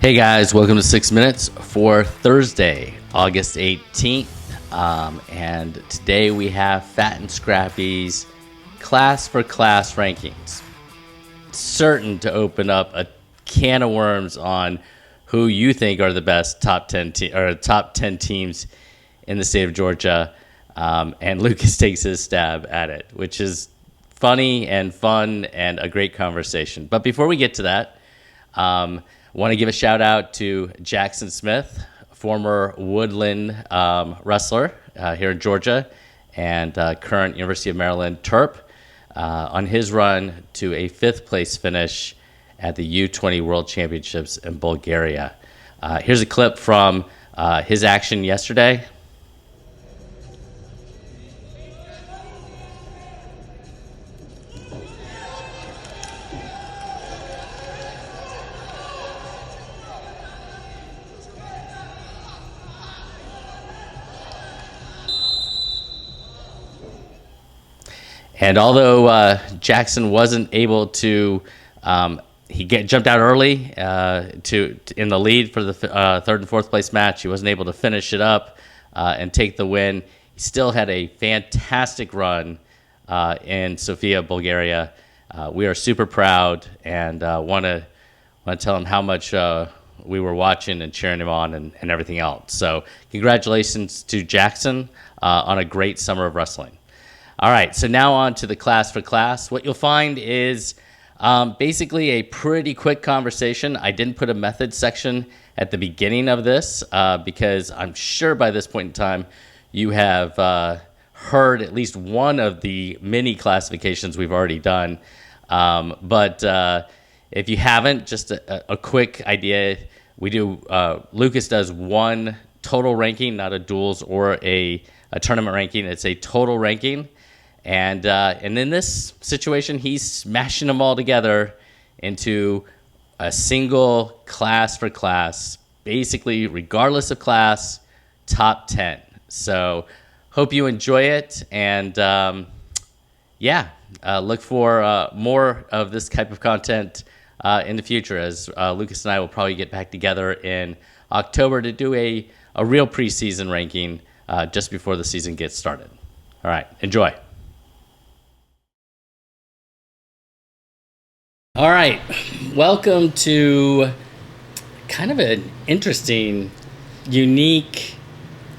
Hey guys, welcome to 6 Minutes for Thursday, August 18th. And today we have Fat and Scrappy's class for class rankings. Certain to open up a can of worms on who you think are the best top 10 teams in the state of Georgia. And Lucas takes his stab at it, which is funny and fun and a great conversation. But before we get to that, want to give a shout out to Jackson Smith, former Woodland wrestler here in Georgia and current University of Maryland Terp, on his run to a 5th place finish at the U20 World Championships in Bulgaria. Here's a clip from his action yesterday. And although Jackson wasn't able to, jumped out early in the lead for the 3rd and 4th place match. He wasn't able to finish it up and take the win. He still had a fantastic run in Sofia, Bulgaria. We are super proud and want to tell him how much we were watching and cheering him on and everything else. So congratulations to Jackson on a great summer of wrestling. All right, so now on to the class for class. What you'll find is basically a pretty quick conversation. I didn't put a method section at the beginning of this because I'm sure by this point in time you have heard at least one of the many classifications we've already done. But if you haven't, just a quick idea. We do, Lucas does one total ranking, not a duels or a tournament ranking. It's a total ranking. And in this situation, he's smashing them all together into a single class for class, basically regardless of class, top 10. So hope you enjoy it. And look for more of this type of content in the future, as Lucas and I will probably get back together in October to do a real preseason ranking just before the season gets started. All right, enjoy. All right, welcome to kind of an interesting, unique...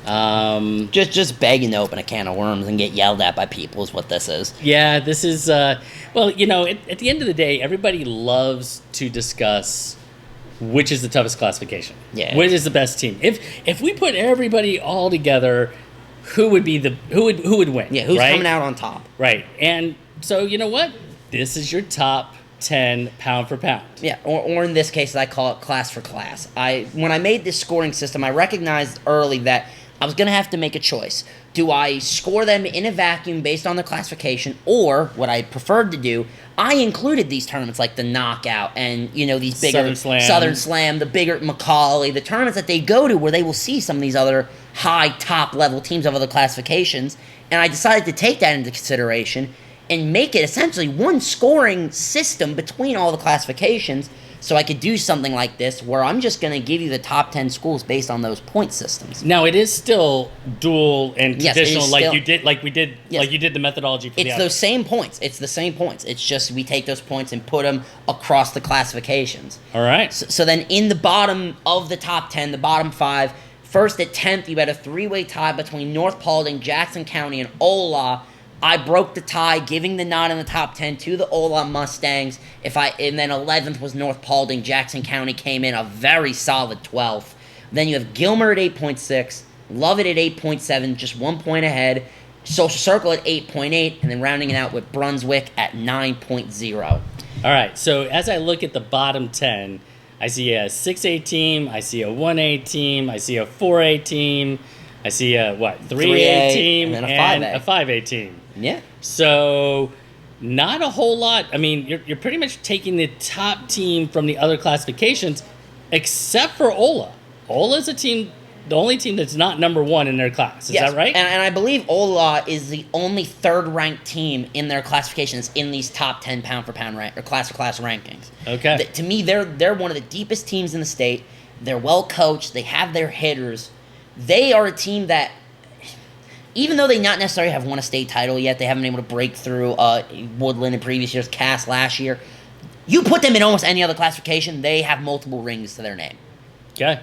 Just begging to open a can of worms and get yelled at by people is what this is. Yeah, this is... at the end of the day, everybody loves to discuss which is the toughest classification. Yeah. Which is the best team. If we put everybody all together, who would win? Yeah, who's right? coming out on top? Right, and so you know what? This is your top 10 pound for pound. Yeah, or in this case, I call it class for class. When I made this scoring system, I recognized early that I was going to have to make a choice. Do I score them in a vacuum based on the classification, or what I preferred to do, I included these tournaments like the Knockout and, these bigger... Southern Slam, the bigger Macaulay, the tournaments that they go to where they will see some of these other high top-level teams of other classifications, and I decided to take that into consideration and make it essentially one scoring system between all the classifications, so I could do something like this where I'm just going to give you the top 10 schools based on those point systems. Now it is still dual and traditional, yes, like you did the methodology for it's those same points. It's the same points. It's just we take those points and put them across the classifications. All right. So then in the bottom of the top 10, the bottom 5, first at 10th, you had a 3-way tie between North Paulding, Jackson County, and Ola. I broke the tie, giving the nod in the top 10 to the Ola Mustangs. And then 11th was North Paulding. Jackson County came in a very solid 12th. Then you have Gilmer at 8.6, Lovett at 8.7, just 1 point ahead. Social Circle at 8.8, and then rounding it out with Brunswick at 9.0. All right, so as I look at the bottom 10, I see a 6A team, I see a 1A team, I see a 4A team, I see a 3A team, and a 5A team. Yeah. So not a whole lot. I mean, you're pretty much taking the top team from the other classifications, except for Ola. Ola's a team the only team that's not number one in their class. Is Yes, that right? And I believe Ola is the only third-ranked team in their classifications in these top 10 pound-for-pound or class-for-class rankings. Okay. To me, they're one of the deepest teams in the state. They're well-coached. They have their hitters. They are a team that, even though they not necessarily have won a state title yet, they haven't been able to break through Woodland in previous years, Cass last year. You put them in almost any other classification, they have multiple rings to their name. Okay.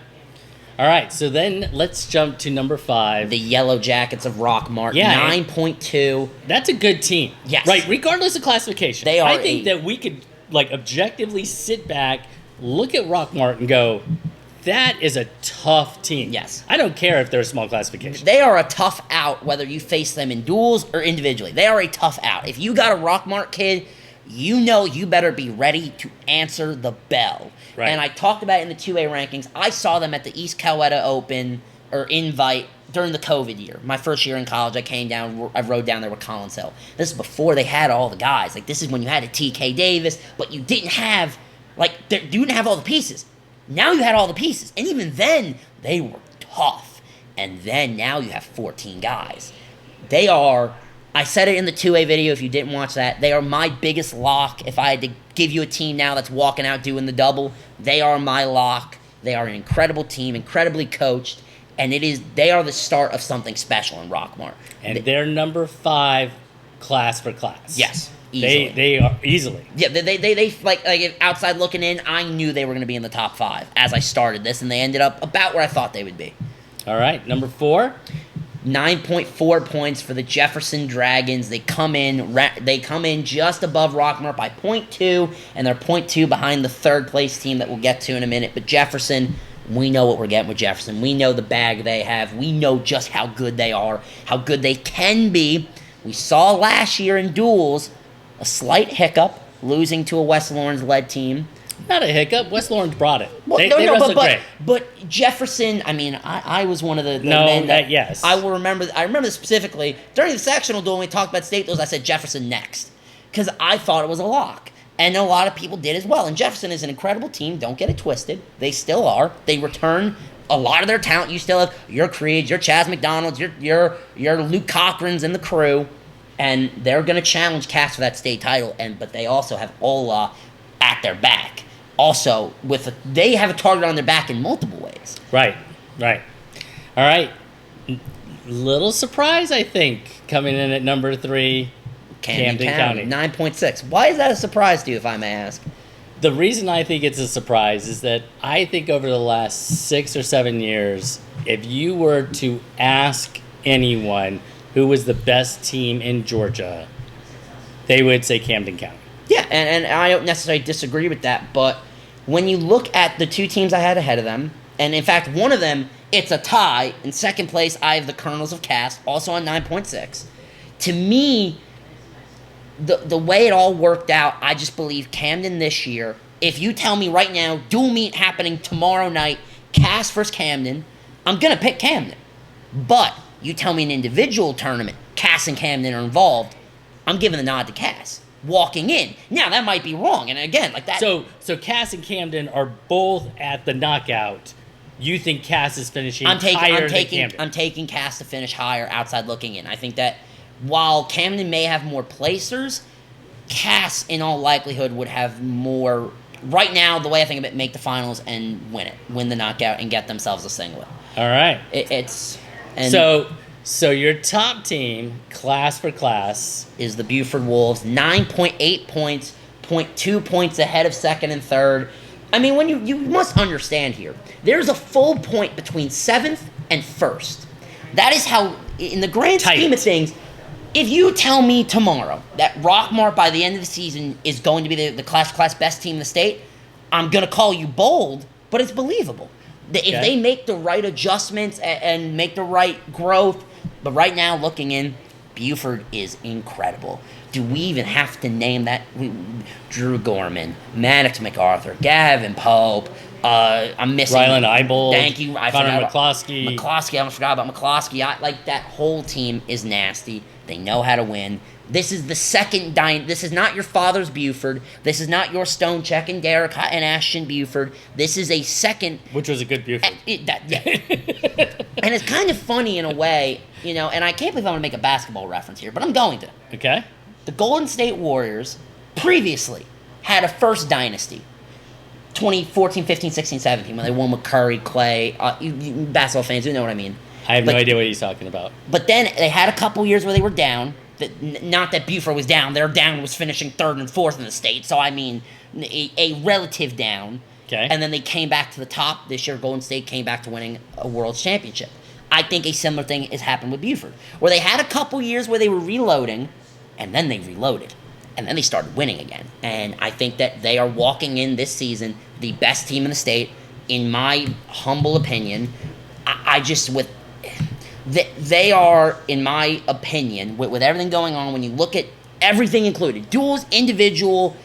All right, so then let's jump to number 5. The Yellow Jackets of Rockmart, Yeah, 9.2. That's a good team. Yes. Right, regardless of classification. They are I think that we could objectively sit back, look at Rockmart and go, that is a tough team. Yes. I don't care if they're a small classification. They are a tough out, whether you face them in duels or individually. They are a tough out. If you got a Rockmart kid, you know you better be ready to answer the bell. Right. And I talked about it in the 2A rankings. I saw them at the East Coweta Open or Invite during the COVID year. My first year in college, I came down, I rode down there with Collins Hill. This is before they had all the guys. Like, this is when you had a TK Davis, but you didn't have, you didn't have all the pieces. Now you had all the pieces. And even then, they were tough. And then now you have 14 guys. They are, I said it in the 2A video if you didn't watch that, they are my biggest lock. If I had to give you a team now that's walking out doing the double, they are my lock. They are an incredible team, incredibly coached, and they are the start of something special in Rockmart. And they're number 5 class for class. Yes, easily. They are easily. Yeah, they like outside looking in, I knew they were going to be in the top 5 as I started this, and they ended up about where I thought they would be. All right, number 4. 9.4 points for the Jefferson Dragons. They come in just above Rockmart by 0.2, and they're 0.2 behind the third place team that we'll get to in a minute. But Jefferson, we know what we're getting with Jefferson. We know the bag they have. We know just how good they are, how good they can be. We saw last year in duels a slight hiccup, losing to a West Lawrence-led team. Not a hiccup. West Lawrence brought it. Well, They wrestled great. But Jefferson, I mean, I was one of the No, men that yes. I remember specifically during the sectional duel when we talked about state duels. I said Jefferson next because I thought it was a lock, and a lot of people did as well. And Jefferson is an incredible team. Don't get it twisted. They still are. They return a lot of their talent. You still have your Creeds, your Chaz McDonald's, your Luke Cochran's and the crew, and they're going to challenge Cass for that state title. But they also have Ola at their back. Also, they have a target on their back in multiple ways. Right. All right. Little surprise, I think, coming in at number 3, Camden County. 9.6. Why is that a surprise to you, if I may ask? The reason I think it's a surprise is that I think over the last 6 or 7 years, if you were to ask anyone who was the best team in Georgia, they would say Camden County. Yeah, and I don't necessarily disagree with that, but when you look at the 2 teams I had ahead of them, and in fact, one of them, it's a tie. In second place, I have the Colonels of Cass, also on 9.6. To me, the way it all worked out, I just believe Camden this year, if you tell me right now, dual meet happening tomorrow night, Cass versus Camden, I'm going to pick Camden. But you tell me an individual tournament, Cass and Camden are involved, I'm giving the nod to Cass. Walking in. Now, that might be wrong, and again, like that... So Cass and Camden are both at the knockout. You think Cass is finishing higher than Camden? I'm taking Cass to finish higher outside looking in. I think that while Camden may have more placers, Cass, in all likelihood, would have more... Right now, the way I think of it, make the finals and win the knockout, and get themselves a singlet. All right. So your top team, class for class, is the Buford Wolves. 9.8 points, 0.2 points ahead of second and third. I mean, when you must understand here, there's a full point between 7th and 1st. That is how, in the grand scheme of things, if you tell me tomorrow that Rockmart by the end of the season is going to be the class for class best team in the state, I'm going to call you bold, but it's believable. If they make the right adjustments and make the right growth, but right now, looking in, Buford is incredible. Do we even have to name that? Drew Gorman, Maddox MacArthur, Gavin Pope, I'm missing Rylan Eibold. Thank you. I Connor forgot about McCloskey. McCloskey. I almost forgot about McCloskey. Like that whole team is nasty. They know how to win. This is the second This is not your father's Buford. This is not your Stonecheck and Garrick and Ashton Buford. This is a second. Which was a good Buford. Yeah. And it's kind of funny in a way, and I can't believe I'm going to make a basketball reference here, but I'm going to. Okay. The Golden State Warriors previously had a first dynasty. 2014, 15, 16, 17, when they won with Curry, Clay. Basketball fans, you know what I mean. I have no idea what he's talking about. But then they had a couple years where they were down. Not that Buford was down. Their down was finishing third and fourth in the state. So, I mean, a relative down. Okay. And then they came back to the top. This year, Golden State came back to winning a world championship. I think a similar thing has happened with Buford, where they had a couple years where they were reloading, and then they reloaded. And then they started winning again. And I think that they are walking in this season the best team in the state, in my humble opinion. They are, in my opinion, with everything going on, when you look at everything included, duels, individual,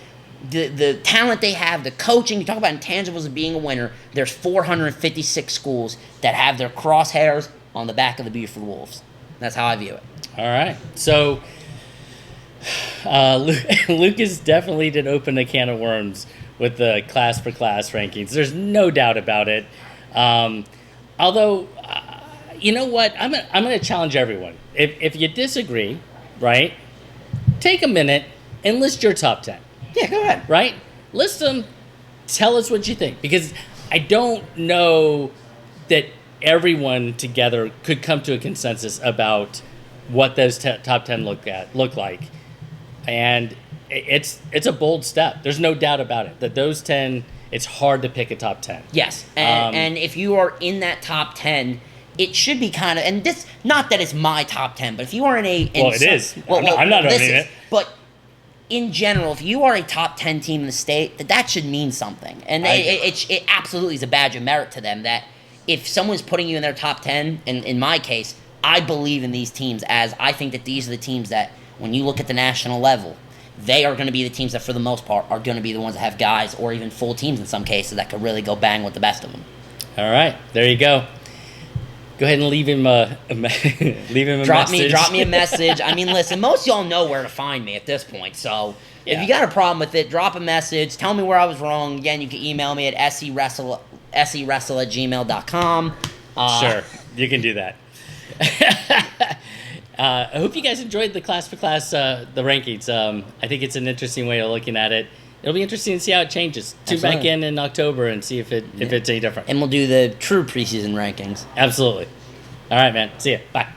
the talent they have, the coaching, you talk about intangibles of being a winner, there's 456 schools that have their crosshairs on the back of the Buford Wolves. That's how I view it. All right. So, Lucas definitely did open a can of worms with the class for class rankings. There's no doubt about it. Although, you know what? I'm going to challenge everyone. If you disagree, right, take a minute and list your top 10. Yeah, go ahead. Right? List them. Tell us what you think. Because I don't know that everyone together could come to a consensus about what those top 10 look like. And it's a bold step. There's no doubt about it. That those 10, it's hard to pick a top 10. Yes. And if you are in that top 10, it should be kind of, and this, not that it's my top 10, but if you are in a... It is. I'm not owning it. But in general, if you are a top 10 team in the state, that should mean something. And it absolutely is a badge of merit to them that if someone's putting you in their top 10, and in my case, I believe in these teams, as I think that these are the teams that, when you look at the national level, they are going to be the teams that, for the most part, are going to be the ones that have guys, or even full teams in some cases, that could really go bang with the best of them. All right. There you go. Go ahead and leave him a message. Drop me a message. I mean, listen, most of y'all know where to find me at this point. So if you got a problem with it, drop a message. Tell me where I was wrong. Again, you can email me at sewrestle@gmail.com. Sure, you can do that. I hope you guys enjoyed the class for class, the rankings. I think it's an interesting way of looking at it. It'll be interesting to see how it changes. Tune back in October and see if it's any different. And we'll do the true preseason rankings. Absolutely. All right, man. See ya. Bye.